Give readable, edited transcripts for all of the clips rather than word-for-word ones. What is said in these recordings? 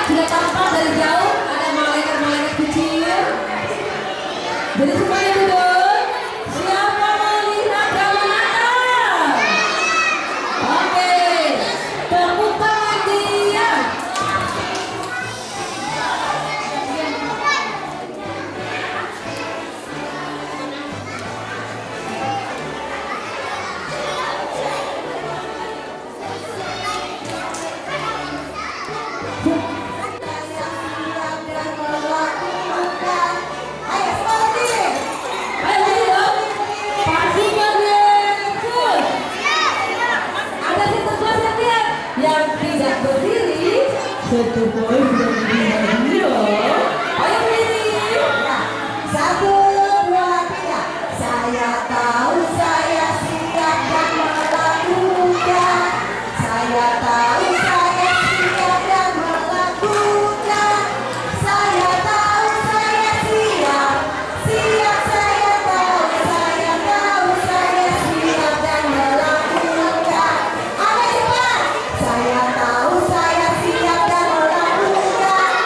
sudah tampak dari jauh ada malaikat-malaikat kecil. Jadi semuanya duduk. Siapa melihat jalan Natal? Oke, tepuk tangan dia. Yang tidak berdiri, satu poin sudah berdiri loh. Ayo berdiri. Satu, dua, tiga. Saya tahu saya siap dan melakukan. Saya tahu saya siap dan melakukan. Saya tahu saya siap. Siap saya tahu saya siap dan melakukan. Ayo cepat. Saya tahu saya siap dan melakukan.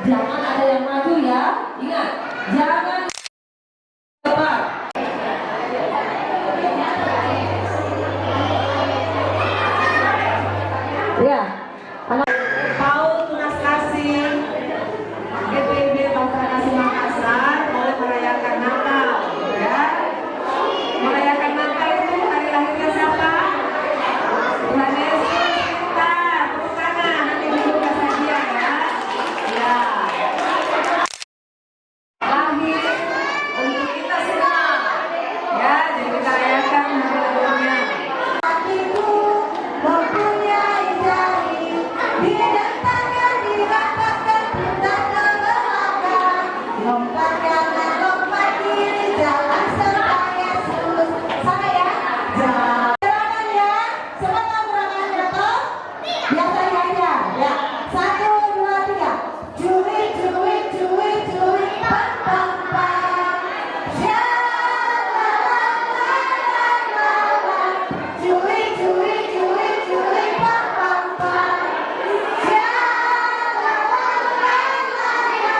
Jangan ada yang maju ya. Ingat, jangan depan. Ya, anak Paul Tunas Kasih GPIB Bangsa Kasih Makassar mau merayakan Natal, ya. Merayakan Natal itu hari lahirnya siapa? Tuhan Yesus. Kita tepuk tangan, nanti dibuka saja ya. Ya. Lahir untuk kita semua, ya. Jadi kita rayakan hari lahirnya. Hatiku mempunyai jari, di tangan dirapatkan kita ke belakang. Lompat kanan, lompat kiri, jalan serta Yesus. Sama ya, jalan. Gerakan ya, semua tahu gerakannya toh? Biasanya aja, ya. 1, 2, 3. Cuit, cuit, cuit, cuit, pam, pam, pam. Ya, la, la, la, la, la, la. Cuit, cuit, cuit, cuit, pam, pam, pam. Ya, la, la, la, la, la.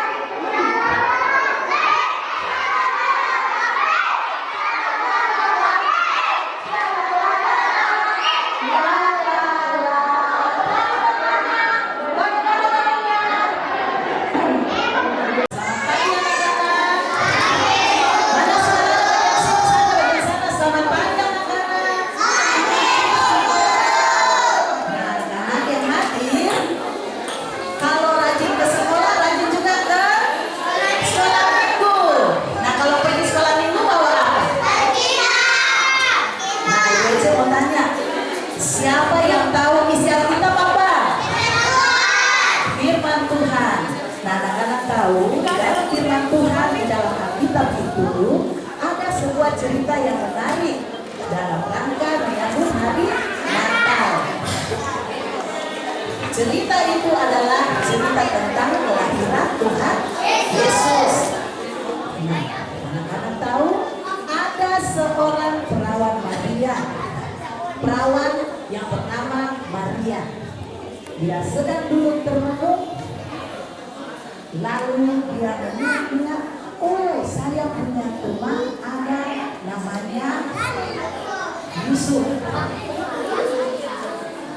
Mana saudara yang sana selamat pagi anak-anak. Nah, anak yang hadir, kalau rajin ke sekolah, rajin juga ke sekolah minggu. Nah, kalau pergi sekolah minggu bawa apa? Nah, ibu saya mau tanya, siapa yang tahu isi Alkitab apa? Firman Tuhan. Nah, anak-anak tahu dalam firman Tuhan di dalam Alkitab itu ada sebuah cerita yang menarik dalam rangka menyambut hari Natal. Cerita itu adalah cerita tentang kelahiran Tuhan Yesus. Nah, anak-anak tahu ada seorang perawan Maria, perawan yang bernama Maria. Dia sedang duduk termenung, lalu dia mengingat, oh saya punya teman ada namanya Yusuf.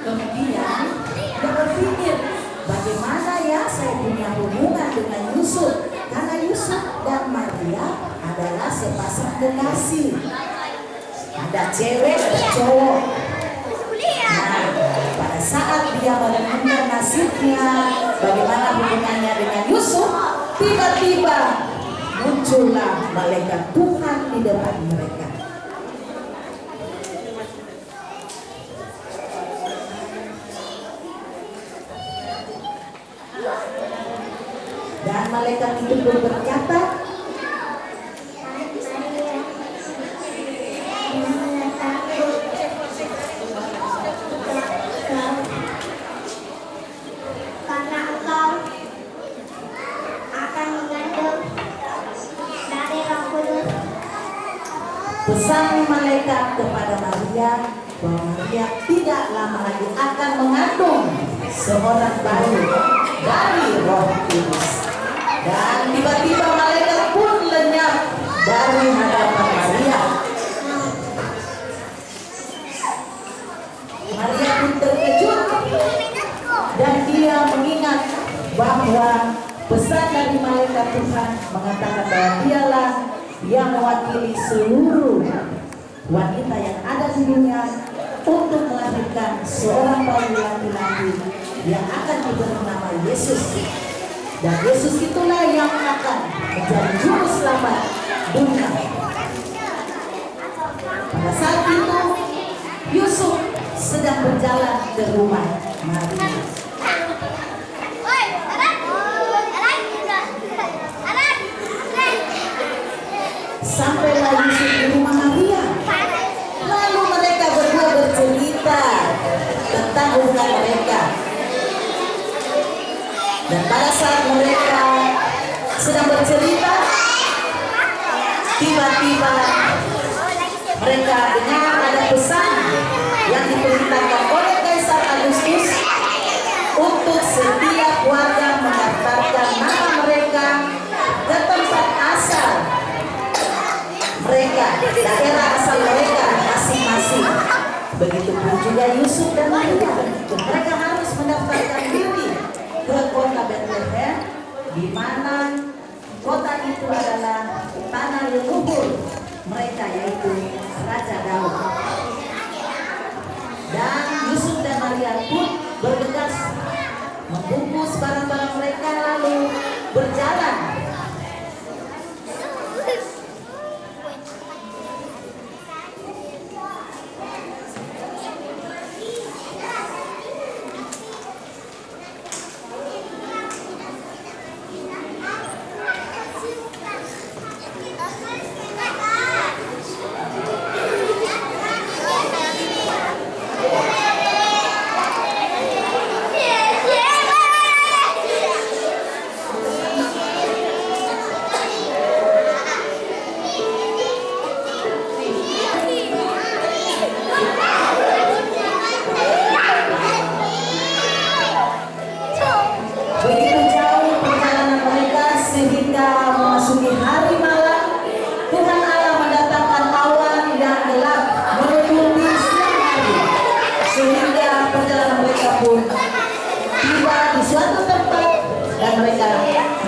Kemudian dia berpikir, bagaimana ya saya punya hubungan dengan Yusuf, karena Yusuf dan Maria adalah sepasang kekasih. Ada cewek, ada cowok. Nah, pada saat dia merenungkan nasibnya, bagaimana hubungannya dengan Yusuf, tiba-tiba muncullah malaikat Tuhan di depan mereka. Dan malaikat itu pun berkata, karena engkau akan mengandung dari Roh Kudus. pesan malaikat kepada Maria bahwa Maria tidak lama lagi akan mengandung seorang bayi dari Roh Kudus. Dan tiba-tiba malaikat pun lenyap dari hadapan Maria. Maria pun terkejut dan dia mengingat bahwa pesan dari malaikat Tuhan mengatakan bahwa dialah yang mewakili seluruh wanita yang ada di dunia untuk melahirkan seorang bayi laki-laki yang akan diberi nama Yesus. Dan Yesus itulah yang akan menjadi juru selamat dunia. Pada saat itu Yusuf sedang berjalan ke rumah Maria. Sampailah Yusuf di rumah Maria. Lalu mereka berdua bercerita tentang hubungan mereka. Dan pada saat mereka sedang bercerita, tiba-tiba mereka dengar ada pesan yang diperintahkan oleh Kaisar Agustus untuk setiap warga mendaftarkan nama daerah asal mereka masing-masing. Begitupun juga Yusuf dan Maria. Mereka harus mendaftarkan diri ke kota Bethlehem, di mana kota itu adalah tanah leluhur mereka, yaitu Raja Daud. Dan Yusuf dan Maria pun bergegas membungkus barang-barang mereka lalu berjalan. Begitu jauh perjalanan mereka sehingga memasuki hari malam, Tuhan Allah mendatangkan awan yang gelap menutupi siang hari, sehingga perjalanan mereka pun tiba di suatu tempat dan mereka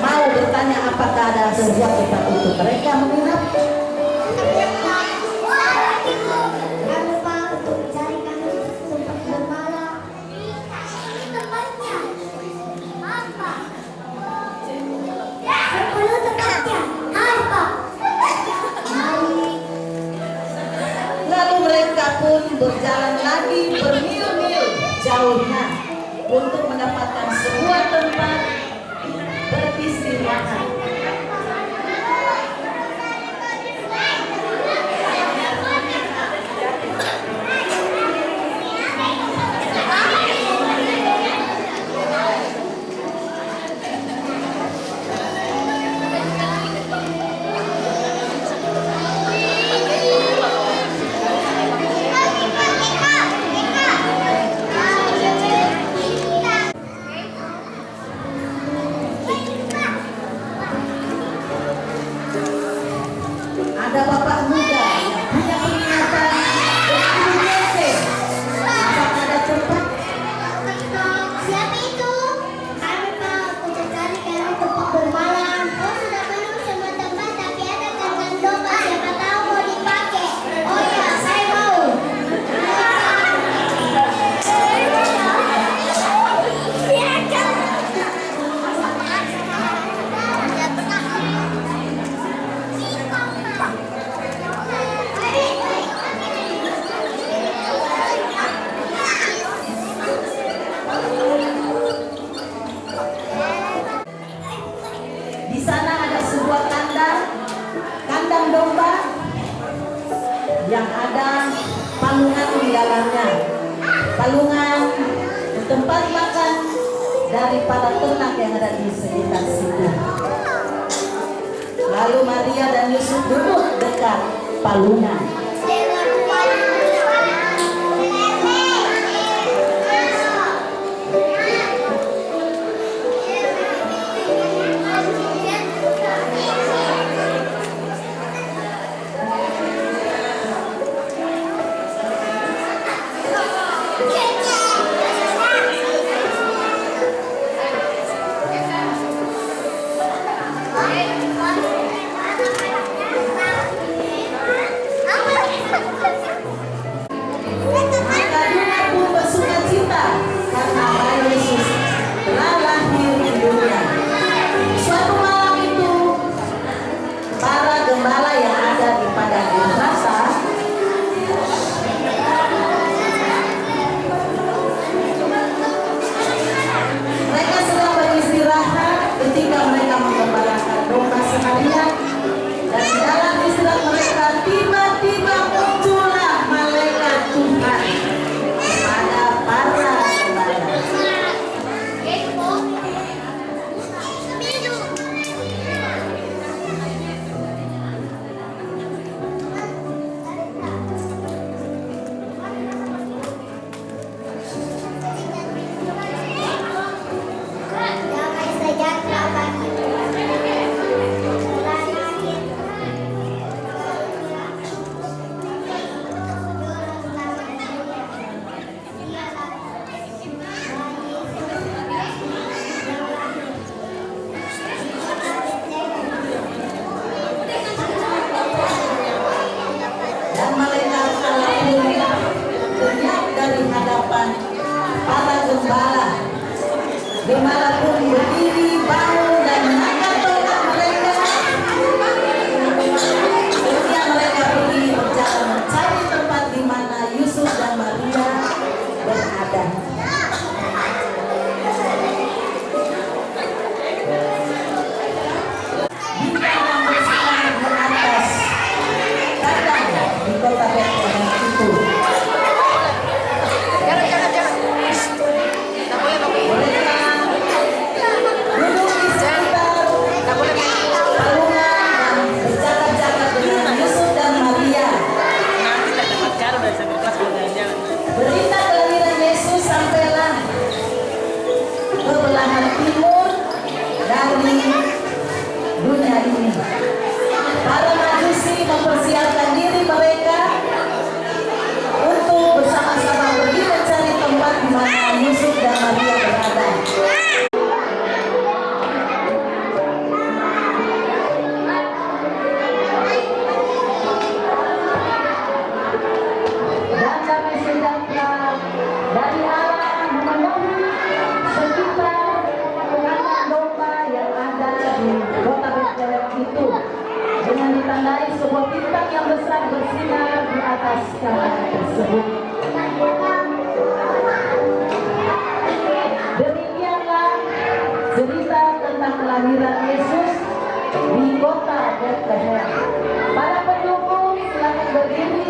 mau bertanya apakah ada sebuah tempat untuk mereka menginap. Lalu mereka pun berjalan lagi bermil-mil jauhnya untuk mendapatkan sebuah tempat beristirahat. Ada bapak muda yang punya peringatan berkulit. Apakah ada tempat? Siapa itu? Kami mau untuk cari tempat bermalam. Oh, sudah penuh semua tempat, tapi ada kandang domba. Siapa tahu mau dipakai? Oh ya, saya mau. Di sana ada sebuah kandang domba yang ada palungan di dalamnya. Palungan tempat makan daripada ternak yang ada di sekitar situ. Lalu Maria dan Yusuf duduk dekat palungan. Apa bintang yang besar bersinar di atas kamar tersebut. Demikianlah cerita tentang kelahiran Yesus di kota Bethlehem. Para pendukung silakan berdiri.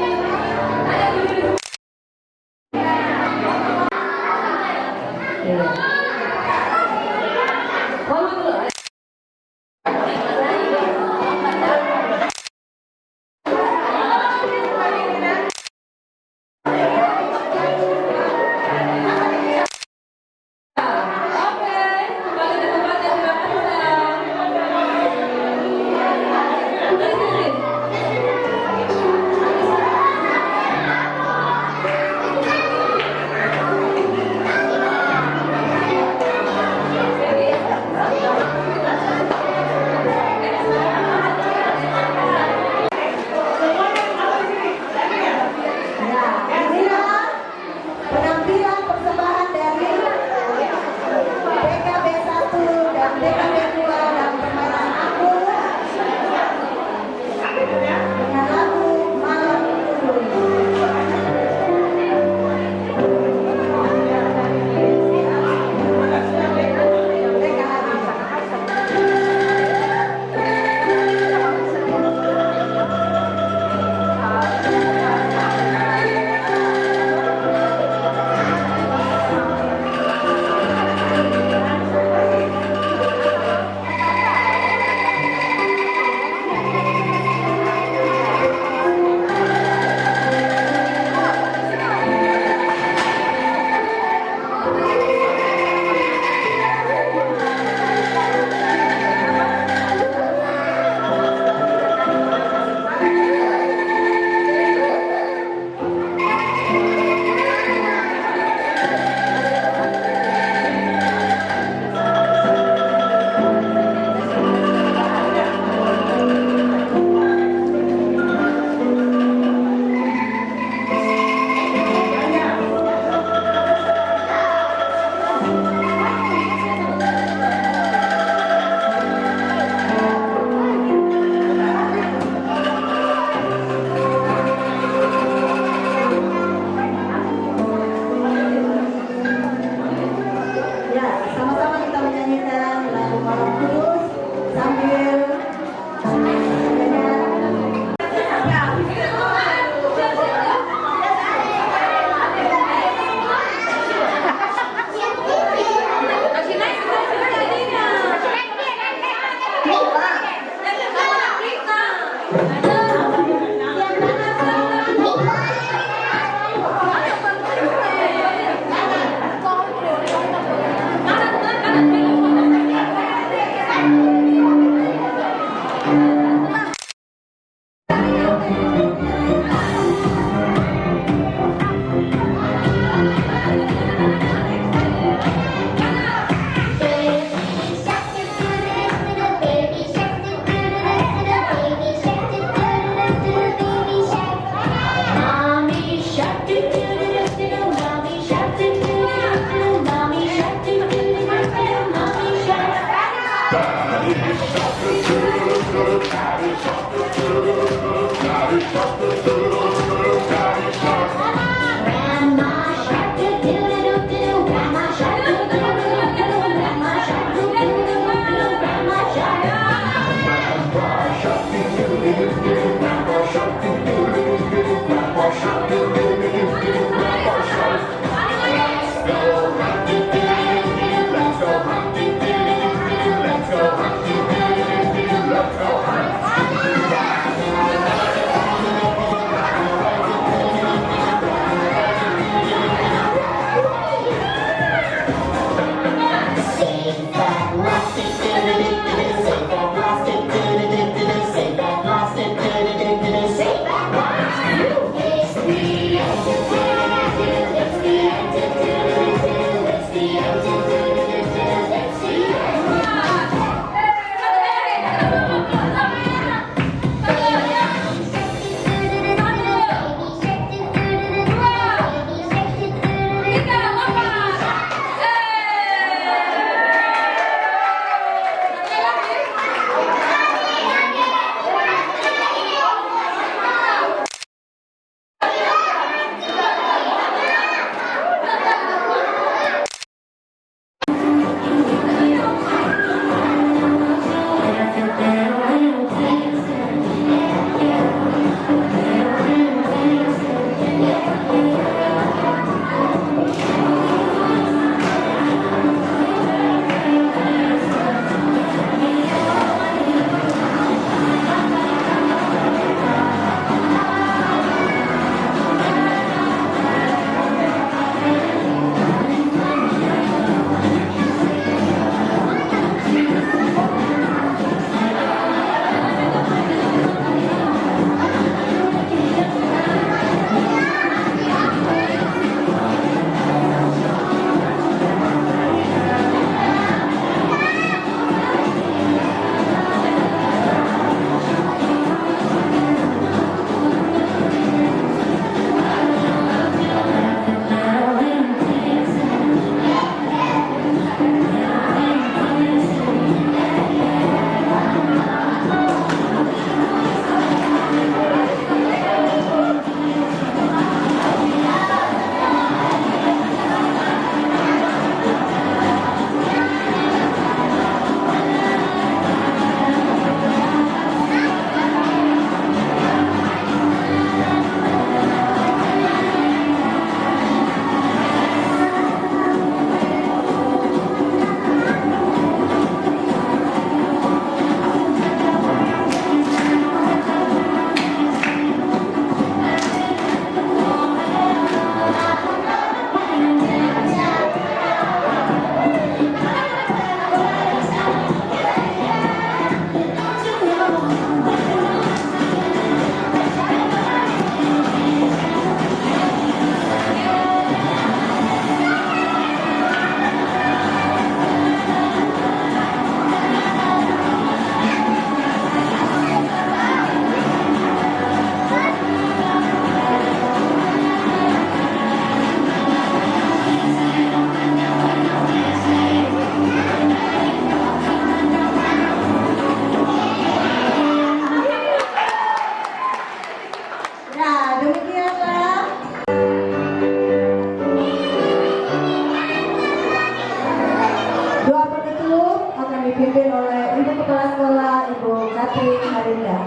dipimpin oleh Ibu Kepala Sekolah Ibu Katrin Harinda.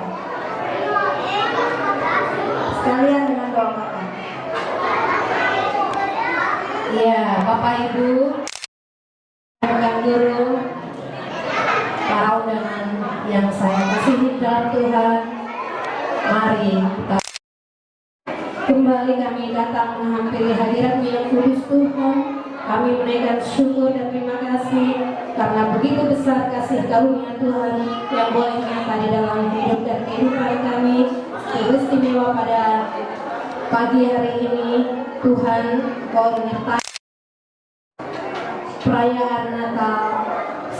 Sekalian dengan doa makan. Ya, Bapak Ibu, rekan guru, para undangan yang saya kasihi dalam Tuhan, mari kita kembali kami datang menghampiri hadirat-Mu yang kudus Tuhan. Kami menaikkan syukur dan terima kasih karena begitu besar kasih karunia Tuhan yang boleh nyata di dalam hidup dan kehidupan kami. Istimewa pada pagi hari ini, Tuhan, Kau menyertai perayaan Natal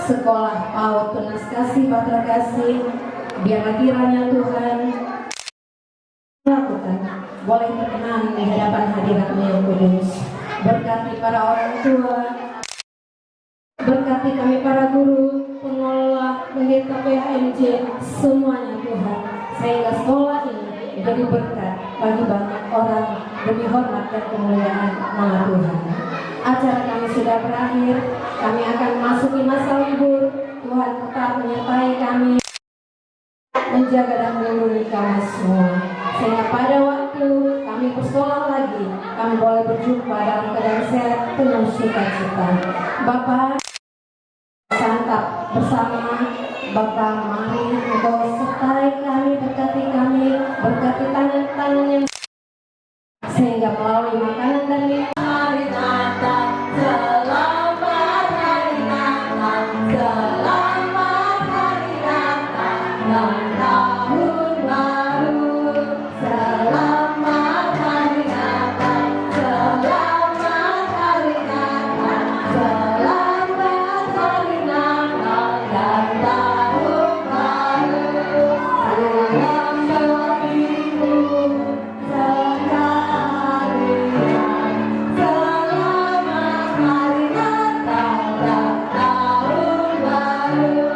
Sekolah PAUD Tunas Kasih Batra Kasih. Biarlah kiranya Tuhan lakukan boleh berkenan di hadapan hadirat-Mu yang kudus. Berkati para orang tua, berkati kami para guru, pengelola, pendeta PHMJ, semuanya Tuhan, sehingga sekolah ini menjadi berkat bagi banyak orang demi hormat dan kemuliaan nama Tuhan. Acara kami sudah berakhir, kami akan memasuki masa libur. Tuhan tetap menyertai kami, menjaga dan melindungi kami semua, sehingga pada waktu kami bersekolah lagi, kami boleh berjumpa dalam keadaan sehat penuh sukacita. Bapak, santap bersama. Bapak, mari Engkau sertai kami, berkati kami, berkati tangan-tangan yang sehingga melalui makanan dan minuman hari Natal, selamat hari Natal, selamat hari Natal dan tahun baru, selamat hari Natal, selamat hari Natal, selamat hari Natal dan tahun baru. Selamat Ibu sekalian, selamat hari Natal dan tahun baru.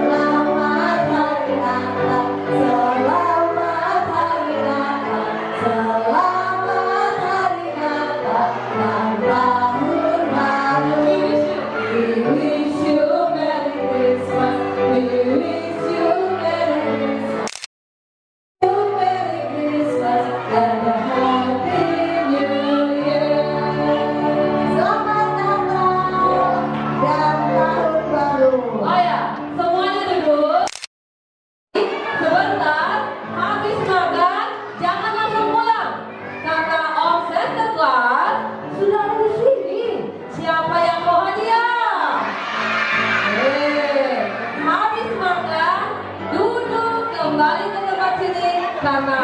Selamat hari Natal, selamat hari Natal, selamat hari Natal dan tahun baru. We wish you Merry Christmas, we wish you Merry Christmas, Merry Christmas and a Happy New Year. Selamat Natal dan tahun baru. Oh ya, semuanya duduk. Sebentar, habis makan, jangan langsung pulang. Karena Om Santa Claus sudah ada di sini. Siapa yang mau hadiah? Habis makan, duduk kembali ke tempat sini karena